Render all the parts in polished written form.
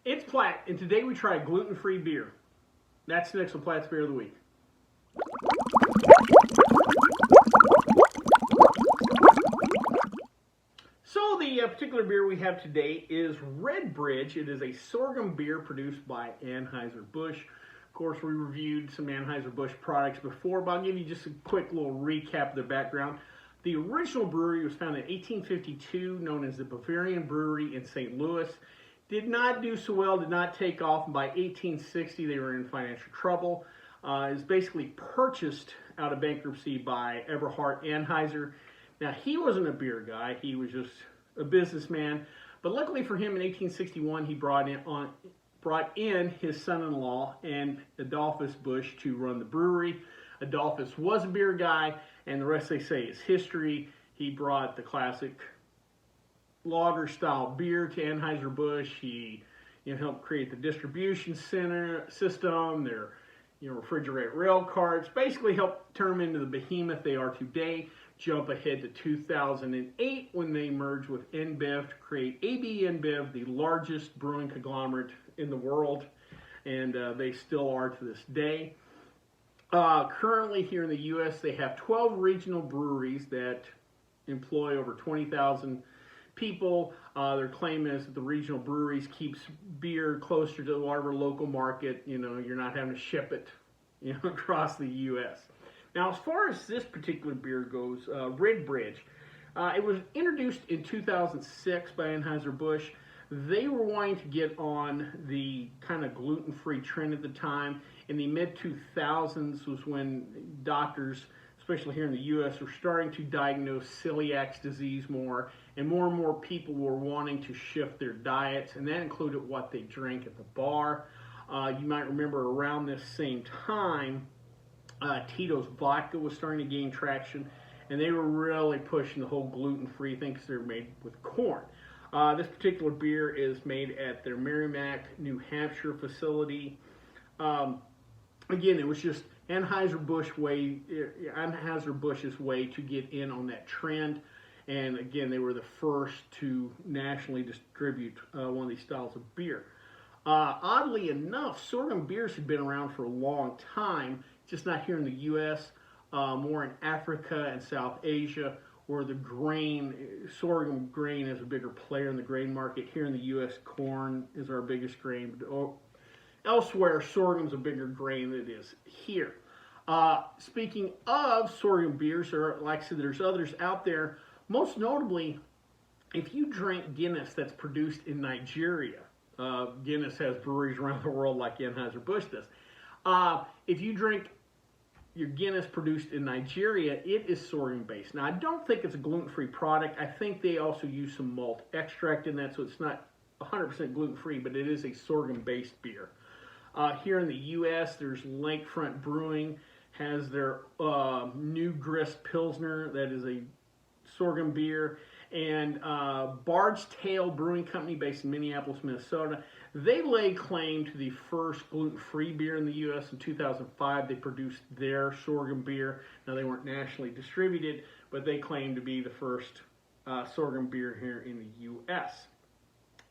It's Platt, and today we try gluten-free beer. That's next on Platt's Beer of the Week. So the particular beer we have today is Redbridge. It is a sorghum beer produced by Anheuser-Busch. Of course, we reviewed some Anheuser-Busch products before, but I'll give you just a quick little recap of their background. The original brewery was founded in 1852, known as the Bavarian Brewery in St. Louis. Did not do so well, did not take off, and by 1860 they were in financial trouble. It was basically purchased out of bankruptcy by Eberhard Anheuser. Now, he wasn't a beer guy, he was just a businessman, but luckily for him in 1861 he brought in his son-in-law and Adolphus Busch to run the brewery. Adolphus was a beer guy, and the rest, they say, is history. He brought the classic lager style beer to Anheuser-Busch. He helped create the distribution center system, their refrigerated rail carts, basically helped turn them into the behemoth they are today. Jump ahead to 2008 when they merged with InBev to create AB InBev, the largest brewing conglomerate in the world, and they still are to this day. Currently here in the U.S. they have 12 regional breweries that employ over 20,000 people. Their claim is that the regional breweries keeps beer closer to whatever local market. You're not having to ship it across the U.S. Now, as far as this particular beer goes, Redbridge, it was introduced in 2006 by Anheuser-Busch. They were wanting to get on the kind of gluten-free trend at the time. In the mid-2000s was when doctors, especially here in the U.S., were starting to diagnose celiac disease more, and more people were wanting to shift their diets, and that included what they drank at the bar. You might remember around this same time, Tito's vodka was starting to gain traction, and they were really pushing the whole gluten-free thing because they're made with corn. This particular beer is made at their Merrimack, New Hampshire facility. Again, it was just Anheuser-Busch's way to get in on that trend. And again, they were the first to nationally distribute one of these styles of beer. Oddly enough, sorghum beers have been around for a long time, just not here in the U.S., more in Africa and South Asia, where the sorghum grain is a bigger player in the grain market. Here in the U.S., corn is our biggest grain, but elsewhere, sorghum's a bigger grain than it is here. Speaking of sorghum beers, or like I said, there's others out there. Most notably, if you drink Guinness that's produced in Nigeria, Guinness has breweries around the world like Anheuser-Busch does. If you drink your Guinness produced in Nigeria, it is sorghum based. Now, I don't think it's a gluten-free product. I think they also use some malt extract in that, so it's not 100% gluten-free, but it is a sorghum based beer. Here in the U.S., there's Lakefront Brewing, has their New Grist Pilsner, that is a sorghum beer, and Bard's Tail Brewing Company based in Minneapolis, Minnesota. They lay claim to the first gluten-free beer in the U.S. In 2005. They produced their sorghum beer. Now, they weren't nationally distributed, but they claim to be the first sorghum beer here in the U.S.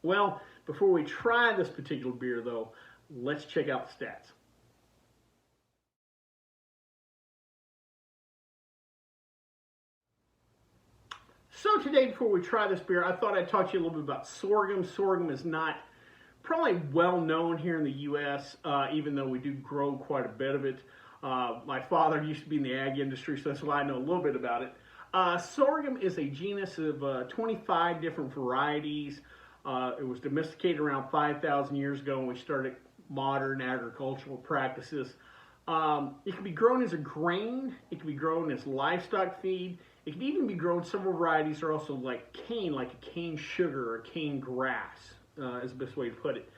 Well, before we try this particular beer, though, let's check out the stats. So today, before we try this beer, I thought I'd talk to you a little bit about sorghum. Sorghum is not probably well known here in the U.S., even though we do grow quite a bit of it. My father used to be in the ag industry, so that's why I know a little bit about it. Sorghum is a genus of 25 different varieties. It was domesticated around 5,000 years ago when we started modern agricultural practices. It can be grown as a grain. It can be grown as livestock feed. It can even be grown, several varieties are also like cane, like a cane sugar or cane grass, is the best way to put it.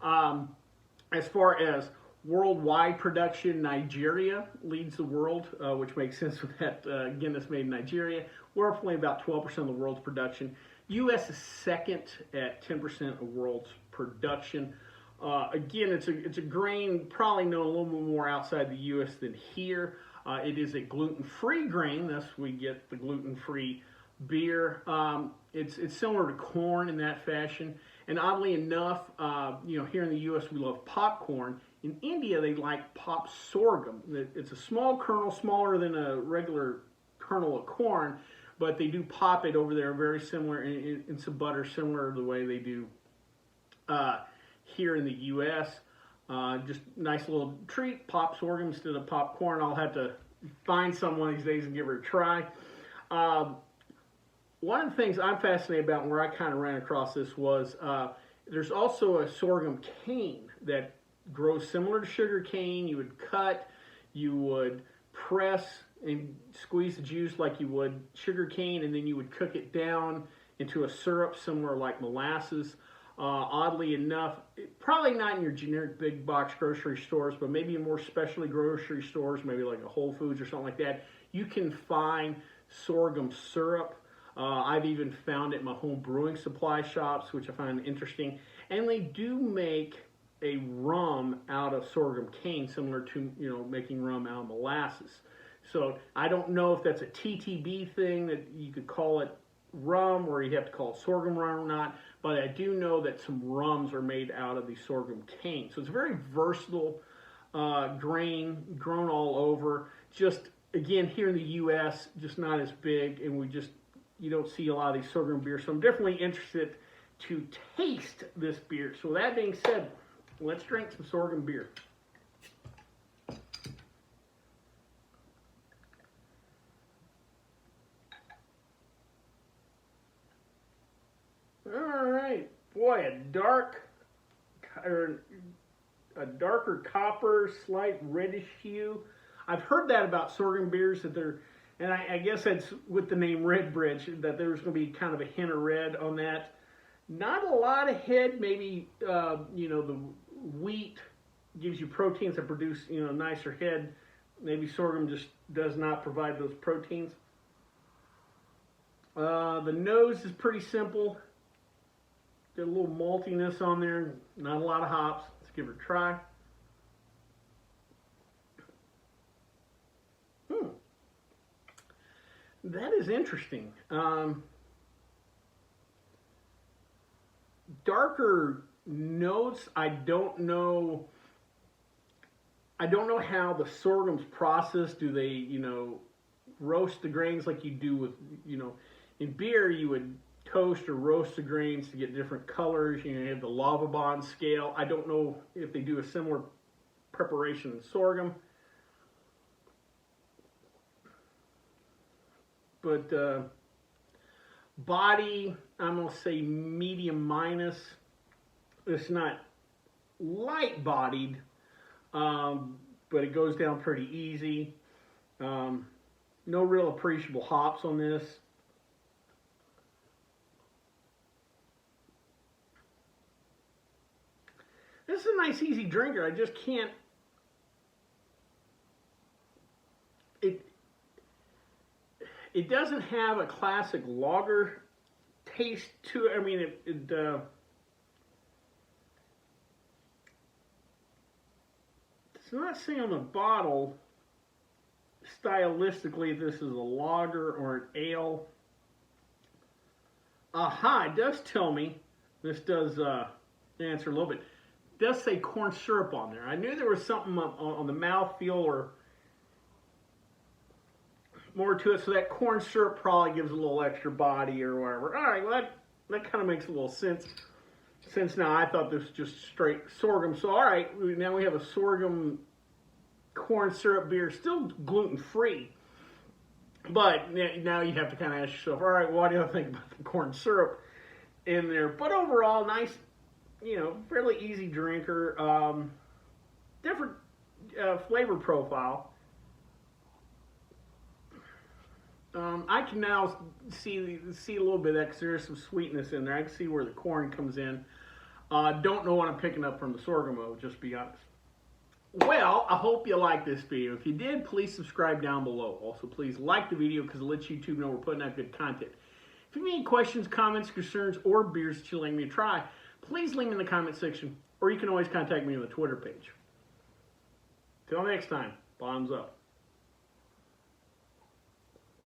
As far as worldwide production, Nigeria leads the world, which makes sense with that Guinness made in Nigeria. We're roughly about 12% of the world's production. U.S. is second at 10% of world's production. Again, it's a grain probably known a little bit more outside the U.S. than here. It is a gluten-free grain, thus we get the gluten-free beer. It's similar to corn in that fashion. And oddly enough, here in the U.S. we love popcorn. In India, they like pop sorghum. It's a small kernel, smaller than a regular kernel of corn, but they do pop it over there, very similar in some butter, similar to the way they do here in the U.S. Just nice little treat, pop sorghum instead of popcorn. I'll have to find some one of these days and give her a try. One of the things I'm fascinated about, and where I kind of ran across this, was there's also a sorghum cane that grows similar to sugar cane. You would cut, you would press and squeeze the juice like you would sugar cane, and then you would cook it down into a syrup similar like molasses. Oddly enough, probably not in your generic big box grocery stores, but maybe in more specialty grocery stores, maybe like a Whole Foods or something like that, you can find sorghum syrup. I've even found it in my home brewing supply shops, which I find interesting. And they do make a rum out of sorghum cane, similar to making rum out of molasses. So I don't know if that's a TTB thing that you could call it rum, or you have to call it sorghum rum or not. But I do know that some rums are made out of the sorghum cane. So it's a very versatile grain, grown all over. Just again here in the U.S., just not as big, and you don't see a lot of these sorghum beers. So I'm definitely interested to taste this beer. So that being said, let's drink some sorghum beer. All right, boy, a darker copper, slight reddish hue. I've heard that about sorghum beers, that they're, and I guess that's with the name Redbridge, that there's going to be kind of a hint of red on that. Not a lot of head. Maybe the wheat gives you proteins that produce nicer head. Maybe sorghum just does not provide those proteins. The nose is pretty simple. Got a little maltiness on there. Not a lot of hops. Let's give it a try. That is interesting. Darker notes. I don't know how the sorghum's processed. Do they, roast the grains like you do with, in beer you would toast or roast the grains to get different colors. You have the lava bond scale. I don't know if they do a similar preparation in sorghum. But body, I'm going to say medium minus. It's not light bodied, but it goes down pretty easy. No real appreciable hops on this. This is a nice easy drinker. I just can't. It doesn't have a classic lager taste to it. I mean, it's not saying on the bottle stylistically this is a lager or an ale. Aha, it does tell me, this does answer a little bit. It does say corn syrup on there. I knew there was something on the mouthfeel or more to it, so that corn syrup probably gives a little extra body or whatever. All right, well that kind of makes a little sense. Since now I thought this was just straight sorghum. So all right, now we have a sorghum corn syrup beer, still gluten-free. But now you have to kind of ask yourself, all right, what do I think about the corn syrup in there? But overall, nice, fairly easy drinker. Different flavor profile. I can now see a little bit of that because there is some sweetness in there. I can see where the corn comes in. Don't know what I'm picking up from the sorghum, though, just to be honest. Well, I hope you liked this video. If you did, please subscribe down below. Also, please like the video because it lets YouTube know we're putting out good content. If you have any questions, comments, concerns, or beers that you'd like me to try, please leave them in the comment section, or you can always contact me on the Twitter page. Till next time, bottoms up.